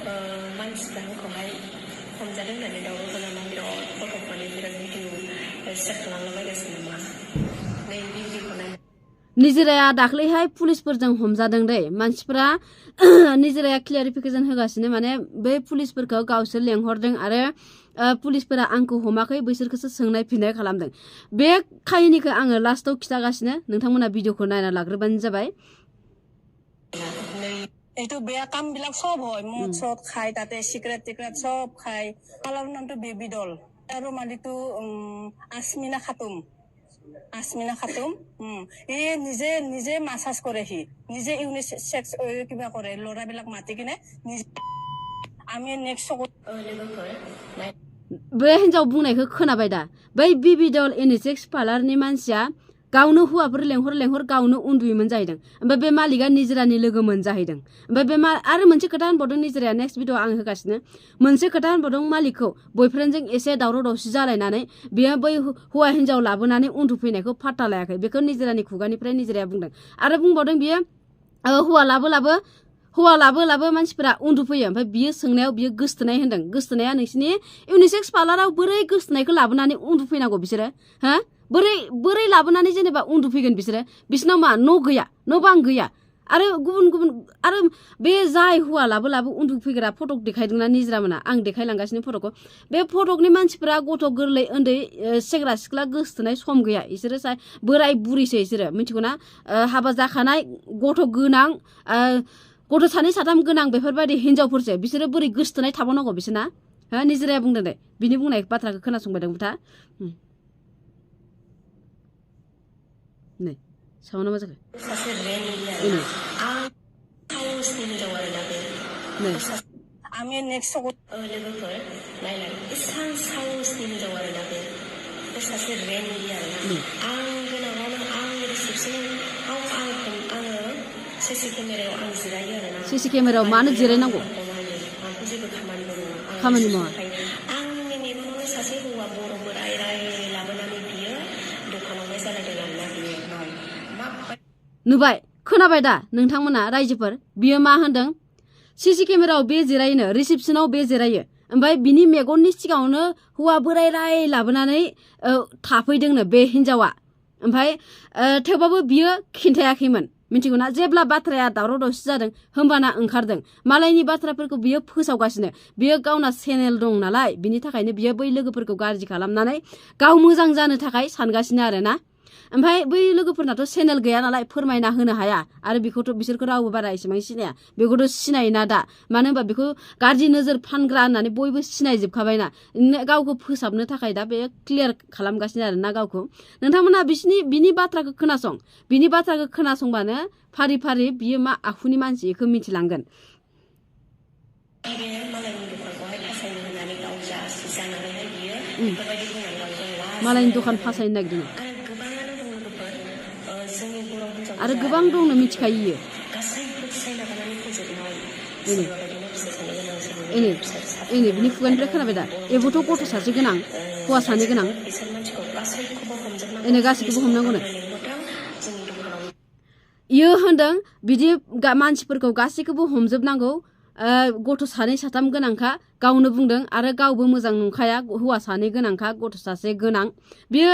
मानसिफ्रा आंखौहाय हमजादों होननानै दावराव खालामनानै बिराद गथ'फोरनि बिराद भिडिअ सेयार खालामलाबायगासिनो नामा नै भिडिअखौ नाय निजिराया दाख्लैहाय पुलिसफोरजों हमजादों दे मानसिफोरा निजिराया क्लियारिफिकेशन होगासिनो माने बे पुलिसफोरखौ गावसोर लेंहरदों आरो पुलिसफोरा आंखौ हमाखै बैसोरखौसो सोंनाय फिननाय खालामदों बे खाहिनिखौ आङो लास्टाव खिथागासिनो नोंथांमोना भिडिअखौ नायना लाग्रोबानो जाबाय এইটো বেয়া কাম বিলাক সব হয় মদ চদ খাই তাতে সিগাৰেট টিগাৰেট সব খাই মালাৰ নামটো বেবি ডল আৰু মালিকটো আসমিনা খাতুম এই নিজে নিজে মাসাজ কৰে সি নিজে ইউনিসেক্স কিবা কৰে ল'ৰাবিলাক মাতি কিনে আমি নেক্সট बे हिन्जाव बुंनायखौ खोनाबाय दा बै बेबि डल इउनिसेक्स पार्लारनि मानसिया गावनो हौवाफोर लेंहर गावनो उन्दुयोमोन जाहैदों ओमफ्राय बे मालिका निजिरानि लोगोमोन जाहैदों ओमफ्राय बे आरो मोनसे खोथा होनबावदों निजिराया नेक्स्ट भिडिअ आं होगासिनो मोनसे खोथा होनबावदों मालिकखौ बयफ्रेन्डजों एसे दावराव दावसि जालायनानै बेयो बै हौवा हिन्जाव लाबोनानै उन्दुफैनायखौ फात्ता लायाखै बेखौ निजिरानि खुगानिफ्राय निजिराया बुंदों आरो बुंबावदों बियो हौवा लाबो मानसिफोरा उन्दुफैयो ओमफ्राय बियो सोंनायाव बियो गोसथोनाय होनदों गोसथोनाया नोंसिनि इउनिसेक्स पार्लाराव बोरै गोसथोनायखौ लाबोनानै उन्दुफैनांगौ बिसोरो हा बोरै लाबोनानै जेनेबा उन्दुफैगोन बिसोरनाव मा न' गैया न' बां गैया आरो गुबुन आरो बे जाय हौवा लाबो उन्दुफैग्रा फटक देखायदोंना निजिरा मोना आं देखायलांगासिनो फटकखौ बे फटकनि मानसिफोरा गथ' गोरलै उन्दै सेंग्रा सिख्ला गोसथोनाय सम गैया इसोरो बोराय बुरैसो इसोरो मिथिगौना हाबा जाखानाय गथ' गोनां गथ' सानै साथाम गोनां बेफोरबायदि हिन्जावफोरसो बिसोरो बोरै गोसथोनाय थाबावनांगौ बिसोरना हा निजिराया बुंदों दे बिनि बुंनाय बाथ्राखौ खोनासंबायदों बिथा नै सावना मा जाखो আমি নেক্সট लोगोफोर नायलाय इसान साहसनि हिन्जाव आरोना बे सासे रेन्डि आरोना आं गोनाङावनो आं रिसेपसनाव आङो सीसी केमेरायाव आं जिरायो आरोना सीसी केमेरायाव मानो जिरायनांगौ आंखौ जेबो खामानि मावा आंनि मेगनावनो सासे हौवा बर' बोराय लाबोनानै बियो दखानावहाय जालायदों आरोना बियो नुबाय खोनाबाय दा नोंथांमोना रायजोफोर बियो मा होनदों सीसी केमेरायाव बे जिरायनो रिसेपसनाव बे जिरायो ओमफ्राय बिनि मेगननि सिगाङावनो हौवा बोराय लाबोनानै थाफैदोंनो बे हिन्जावा ओमफ्राय थेवबाबो बियो खिन्थायाखैमोन मिथिगौना जेब्ला बाथ्राया दावराव दावसि जादों होमबाना ओंखारदों मालायनि बाथ्राफोरखौ बियो फोसावगासिनो बियो गावना चेनेल दं नालाय बिनि थाखायनो बियो बै लोगोफोरखौ गाज्रि खालामनानै गाव मोजां जानो थाखाय सानगासिनो आरोना ओमफ्राय बै लोगोफोरनाथ' चेनेल गैया नालाय फोरमायना होनो हाया आरो बिसोरखौ रावबो बारा एसेबां सिनाया बेखौथ' सिनायोना दा मानो होनबा बेखौ गाज्रि नोजोर फानग्रा होननानै बयबो सिनायजोबखाबायना गावखौ फोसाबनो थाखाय दा बे क्लियार खालामगासिनो आरोना गावखौ नोंथांमोना बिनि बाथ्राखौ खोनासं बिनि बाथ्राखौ खोनासंबानो फारि फारि बियो मा आखुनि मानसि बेखौ मिथिलांगोन मालायनि दखान फासायनो नागिरदों आरो गोबां दंनो मिथिखायो बिनि खुगानिफ्राय खोनाबाय दा एबोथ' गथ' सासे गोनां हौवा सानै गोनां गासिखौबो हमनांगौनो इयो होनदों बिदि मानसिफोरखौ गासैखौबो हमजोबनांगौ गथ' सानै साथाम गोनांखा गावनो बुंदों आरो गावबो मोजां नंखाया हौवा सानै गोनांखा गथ' सासे गोनां बियो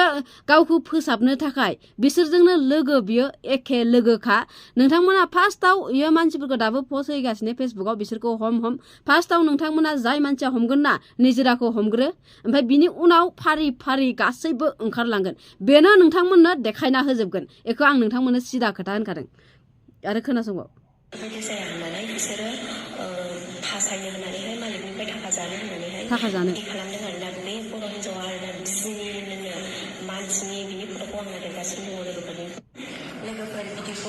गावखौ फोसाबनो थाखाय बिसोरजोंनो लोगो बियो एखे लोगोखा नोंथांमोना फार्स्टआव इयो मानसिफोरखौ दाबो पस्ट होगासिनो फेसबुकाव बिसोरखौ हम फार्स्टआव नोंथांमोना जाय मानसिया हमगोन ना निजिराखौ हमग्रो ओमफ्राय बिनि उनाव फारि फारि गासैबो ओंखारलांगोन बेनो नोंथांमोननो देखायना होजोबगोन बेखौ आं नोंथांमोननो सिदा खोथा होनखादों आरो खोनासंबाव फासायनो होननानैहाय मालिकनिफ्राय थाखा जानो होननानैहाय खालामदों आरोना बे बर' हिन्जावा आरोना बिजिनिनो मानसिनि बिनि फट'खौ आं नागिरगासिनो दङ लोगोफोर बिदिखौ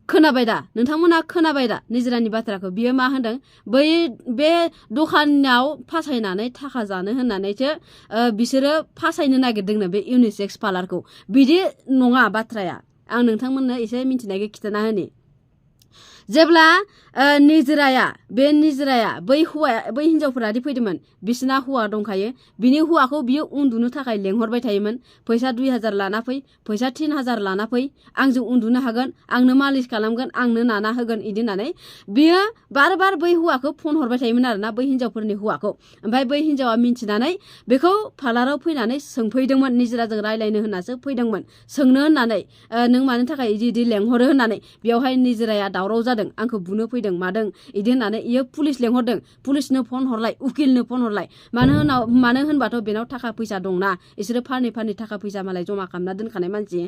खोनाबाय दा नोंथांमोना खोनाबाय दा निजिरानि बाथ्राखौ बियो मा होनदों बे दखानाव फासायनानै थाखा जानो होननानैसो बिसोरो फासायनो नागिरदोंनो बे इउनिसेक्स पार्लारखौ बिदि नङा बाथ्राया आं नोंथांमोननो एसे मिथिनायखौ खिथाना होनि जेब्ला निजिराया बै हिनजावफोरादि फैदोंमोन बिसिना हौवा दंखायो बिनि हौवाखौ बियो उन्दुनो थाखाय लेंहरबाय थायोमोन फैसा 2000 लाना फै फैसा 3000 लाना फै आंजों उन्दुनो हागोन आंनो मालिस खालामगोन आंनो नाना होगोन इदि होननानै बियो बार बार बै हौवाखौ फन हरबाय थायोमोन आरोना बै हिनजावफोरनि हौवाखौ ओमफ्राय बै हिनजावा मिन्थिनानै बेखौ पार्लाराव फैनानै सोंफैदोंमोन निजिराजों रायलायनो होननासो फैदोंमोन सोंनो होननानै नों मानि थाखाय इदि लेंहरो होननानै बेयावहाय निजिराया दावराव जादों आंखौ बुनो फैदों मादों इदि होननानै इयो पुलिस लेंहरदों पुलिसनो फन हरलाय उकिलनो फन हरलाय मानो होनबाथ' बेनाव थाखा फैसा दंना इसोरो फानै थाखा फैसा मालाय जमा खालामना दोनखानाय मानसि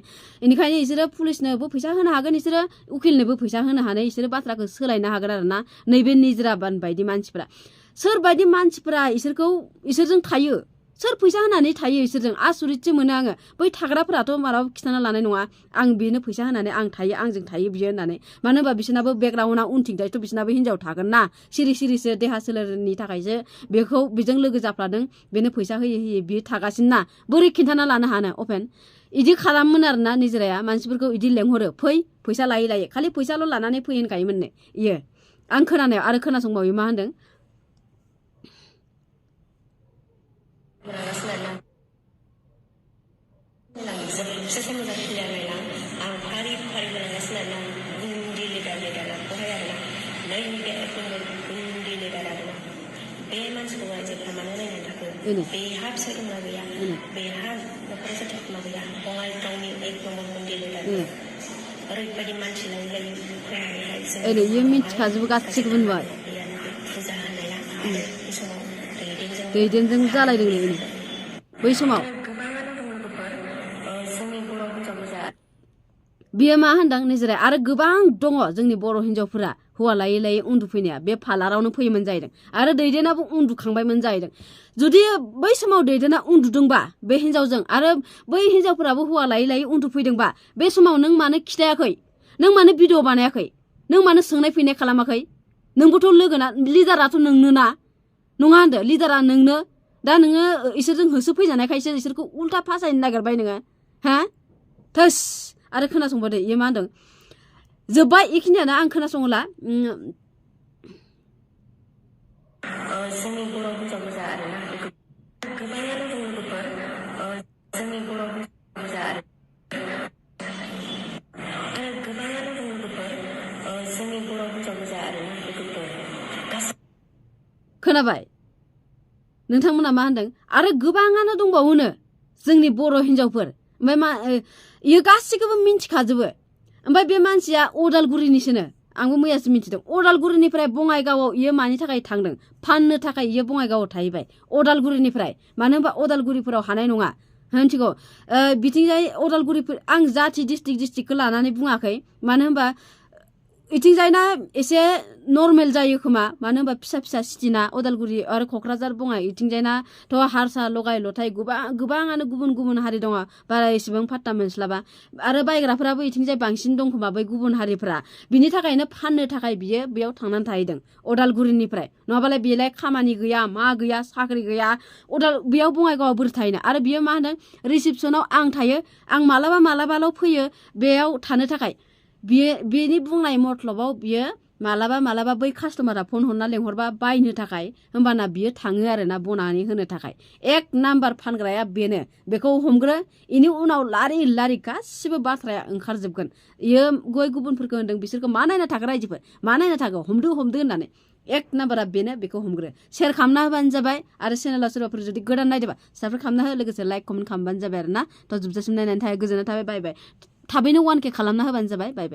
इनिखायनो इसोरो पुलिसनोबो फैसा होनो हागोन इसोरो उकिलनोबो फैसा होनो हानाय इसोरो बाथ्राखौ सोलायनो हागोन आरोना नैबे निजिरा बायदि मानसिफोरा सोरबायदि मानसिफोरा इसोरजों थायो सोर फैसा होनानै थायो इसोरजों आसुरितसो मोनो आङो बै थाग्राफोराथ' मालाबा खिथाना लानाय नङा आं बेनो फैसा होनानै आं थायो आंजों थायो बियो होननानै मानो होनबा बिसोरनाबो बेकग्राउन्डआ उनथिंजायथ' बिसोरनाबो हिनजाव थागोन ना सिरिसो देहा सोलेरनि थाखायसो बेजों लोगो जाफ्लादों बेनो फैसा होयै बियो थागासिनो ना बोरै खिन्थाना लानो हानो अपेन इदि खालामोन आरोना निजिराया मानसिफोरखौ इदि लेंहरो फैसा लायै खालि फैसाल' लानानै फै होनखायोमोननो इयो आं खोनानायाव आरो खोनासंबावो मा होनदों इयो मिथिखाजोबो गासिखौबो नुबाय दैदेनजों जालायदों बै समाव बियो मा होनदों निजिराया आरो गोबां दङ जोंनि बर' हिनजावफोरा हौवा लायै उन्दुफैनाया बे पार्लारावनो फैयोमोन जाहैदों आरो दैदेनाबो उन्दुखांबायमोन जाहैदों जुदि बै समाव दैदेना उन्दुदोंबा बे हिनजावजों आरो बै हिनजावफोराबो हौवा लायै उन्दुफैदोंबा बे समाव नों मानो खिथायाखै नों मानो भिडिअ बानायाखै नों मानो सोंनाय फैनाय खालामाखै नोंबोथ' लोगोना लिडाराथ' नोंनो ना नङा होनदो लिडारा नोंनो दा नोङो इसोरजों होसो फैजानायखायसो इसोरखौ उल्था फासायनो नागिरबाय नोङो हा थोस आरो खोनासंबादो इयो मा होनदों जोब्बाय इखिनियानो आं खोनासङोला जोंनि बर' हिनजावफोरा आरोना गोबाङानो दङ लोगोफोर जोंनि बर' हिनजावफोरा आरो गोबाङानो दङ लोगोफोर जोंनि बर' हिनजावफोरा आरोना लोगोफोर खोनाबाय नोंथांमोना मा होनदों आरो गोबाङानो दंबावोनो जोंनि बर' हिनजावफोर ओमफ्राय इयो गासिखौबो मिन्थिखाजोबो ओमफ्राय बे मानसिया अदालगुरिनिसोनो आंबो मैयासो मिन्थिदों अदालगुरिनिफ्राय बङाइगावआव इयो मानि थाखाय थांदों फाननो थाखाय इयो बङाइगावआव थाहैबाय अदालगुरिनिफ्राय मानो होनबा अदालगुरिफोराव हानाय नङा मिथिगौ बिथिंजाय अदालगुरिफोर आं जाथि डिस्ट्रिक्टखौ लानानै बुङाखै मानो होनबा इथिंजायना एसे नर्मेल जायो खोमा मानो होनबा फिसा सिटिना अदालगुरि आरो क'क्राझार बङाइ इथिंजायनाथ' हारसा लगाय लथाय गोबाङानो गुबुन हारि दङ बारा एसेबां फात्ता मोनस्लाबा आरो बायग्राफोराबो इथिंजाय बांसिन दं खोमा बै गुबुन हारिफोरा बिनि थाखायनो फाननो थाखाय बियो बेयाव थांनानै थाहैदों अदालगुरिनिफ्राय नङाबालाय बेलाय खामानि गैया मा गैया साख्रि गैया बेयाव बङाइगावआव बोरै थाहैनो आरो बियो मा होनदों रिसिपसनाव आं थायो आं मालाबाल' फैयो बेयाव थानो थाखाय बेनि बुंनाय मतलबाव बियो मालाबा बै कास्टमारा फन हरना लेंहरबा बायनो थाखाय होमबाना बियो थाङो आरोना बनानै होनो थाखाय एक नाम्बार फानग्राया बेनो बेखौ हमग्रो इनि उनाव लारि गासिबो बाथ्राया ओंखारजोबगोन इयो गय गुबुनफोरखौ होनदों बिसोरखौ मा नायना थागो रायजोफोर मा नायना थागो हमदो होननानै एक नाम्बारा बेनो बेखौ हमग्रो शेयार खालामना होबानो जाबाय आरो चेनेलाव सोरबाफोर जुदि गोदान नायदोंबा साबस्क्राइब खालामना हो लोगोसे लाइक कमेन्ट खालामबानो जाबाय आरोना थ' जोबजासिम नायनानै थायो गोजोननाय थाबाय बाय थाबैनो 1K खालामना होबानो जाबाय बाय